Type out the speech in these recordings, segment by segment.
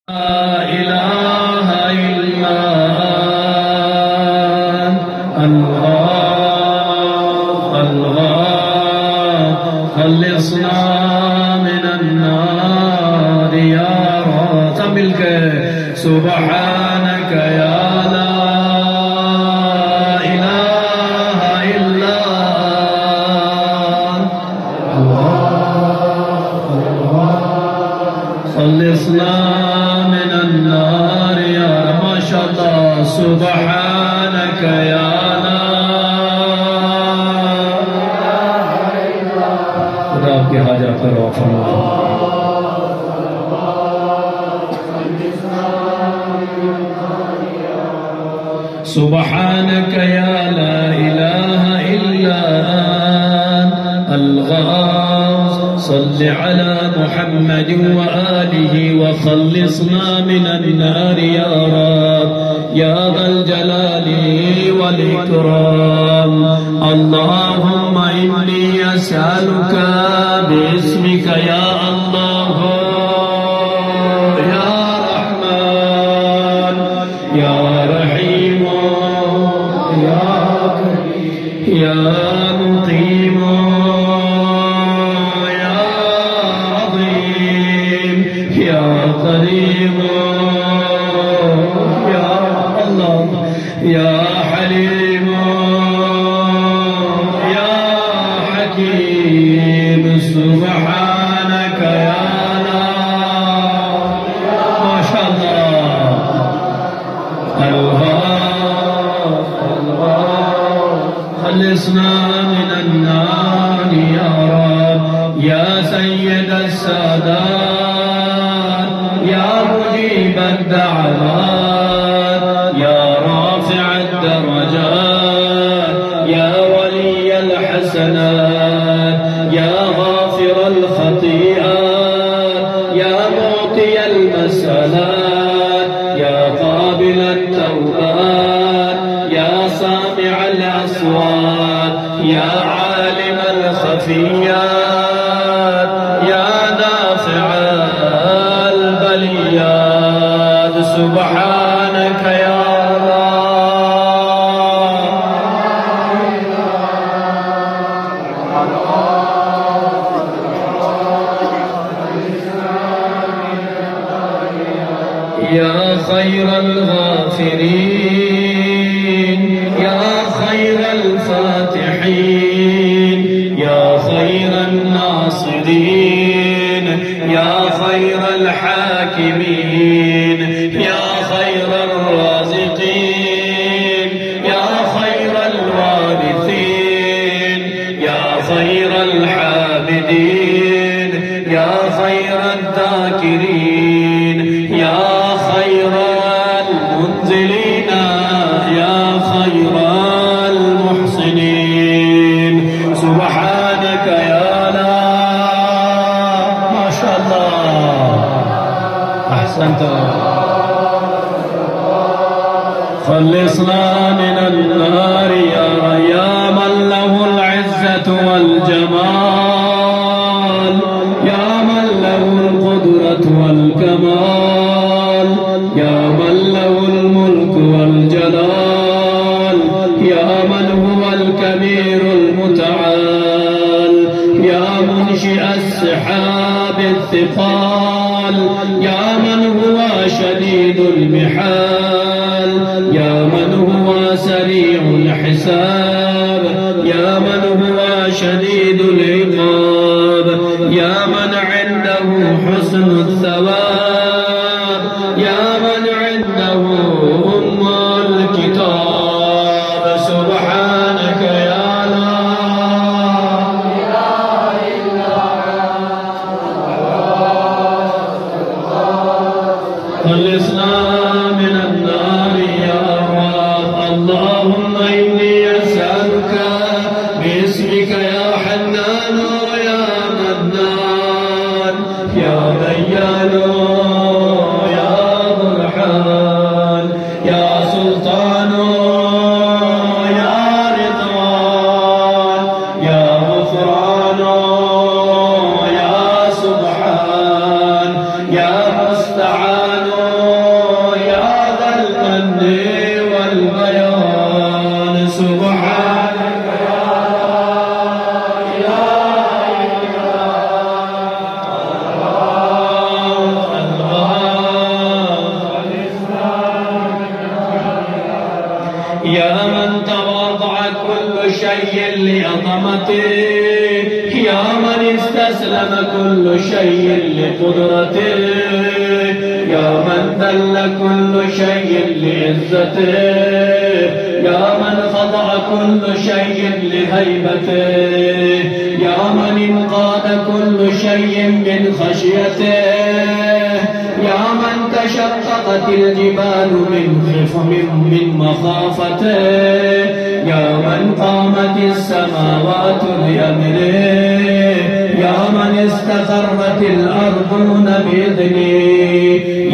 لا إله إلا الله خلصنا من النار يا رب ملك سبحانك يا لا إله إلا الله خلصنا من النار يا رب ما شاء الله سبحانك يا لا خدا آپ کی حاجات پر روا فرما سبحانك يا لا إله إلا أنت الغوث صل على محمد وآله وخلصنا من النار يا رب يا ذا الجلال والإكرام اللهم إني أسألك باسمك يا الله يا رحمن يا رحيم يا كريم يا مقيم يا عظيم يا قريب يا الله يا حليم يا حكيم سبحانك يا لا ما شاء الله خلصنا من النار يا رب يا سيد السادات يا مجيب الدعوات يا رافع الدرجات يا ولي الحسنات يا غافر الخطيئات يا معطي المسألات يا قابل التوبات يا سامع الأصوات يا عالم الخفيات يا دافع البليات سبحانك يا يا خير الغافرين يا خير الفاتحين يا خير الناصرين يا خير الحاكمين يا خير الرازقين يا خير الوارثين يا خير الحامدين يا خير الذاكرين يا خير المنزلين يا خير المحسنين سبحانك يا لا ما شاء الله أحسنت خلصنا من النار يا من له العزة والجمال يا من له القدرة والكمال يا من له الملك والجلال يا من هو الكبير المتعال يا منشئ السحاب الثقال يا من هو شديد المحال يا من هو سريع الحساب يا من هو شديد العقاب يا من عنده حسن الثواب يا من عنده أم الكتاب سبحانك يا لا إله إلا خلصنا من النار يا رب اللهم إني أسألك باسمك يا حنان يا منان يا ديان يا برحان يا سلطان يا رضوان يا غفران يا سبحان يا مستعان شيء لعظمته يا من استسلم كل شيء لقدرته يا من ذل كل شيء لعزته يا من خضع كل شيء لهيبته يا من انقاد كل شيء من خشيته يا من تشققت الجبال من مخافته يا من قامت السماوات بأمره يا من استقرت الأرضون بإذنه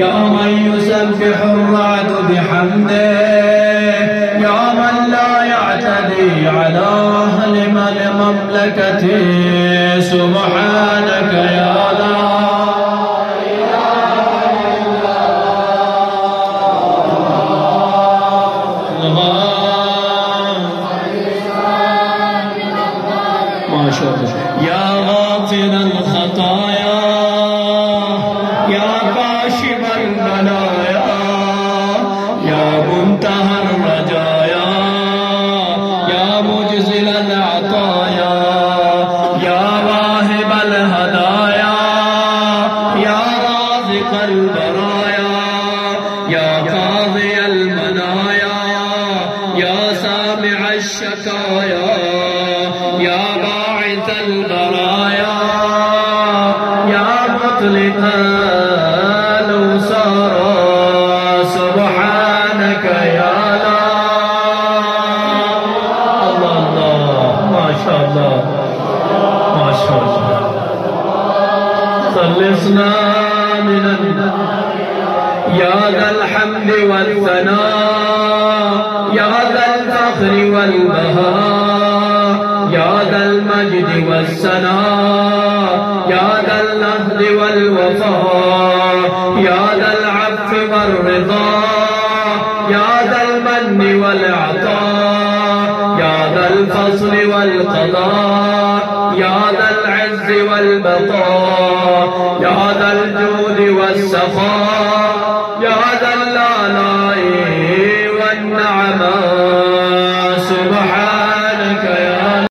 يا من يسبح الرعد بحمده يا من لا يعتدي على أهل مملكته سبحانك يا لا يا غافر الخطايا يا كاشف البلايا يا منتهى الرجايا يا مجزل العطايا يا واهب الهدايا يا رازق البرايا يا قاضي المنايا يا سامع الشكايا يا باعث البرايا يا مطلق الأسارى سبحانك يا لا الله الله ما شاء الله ما شاء الله خلصنا من يا ذا الحمد والثناء يا ذا الفخر والبهاء يا ذا المجد والسناء يا ذا النهض والوفاء يا ذا العفو والرضا يا ذا المن والإعطاء يا ذا الفصل والقضاء يا ذا العز والبقاء يا ذا الجود والسخاء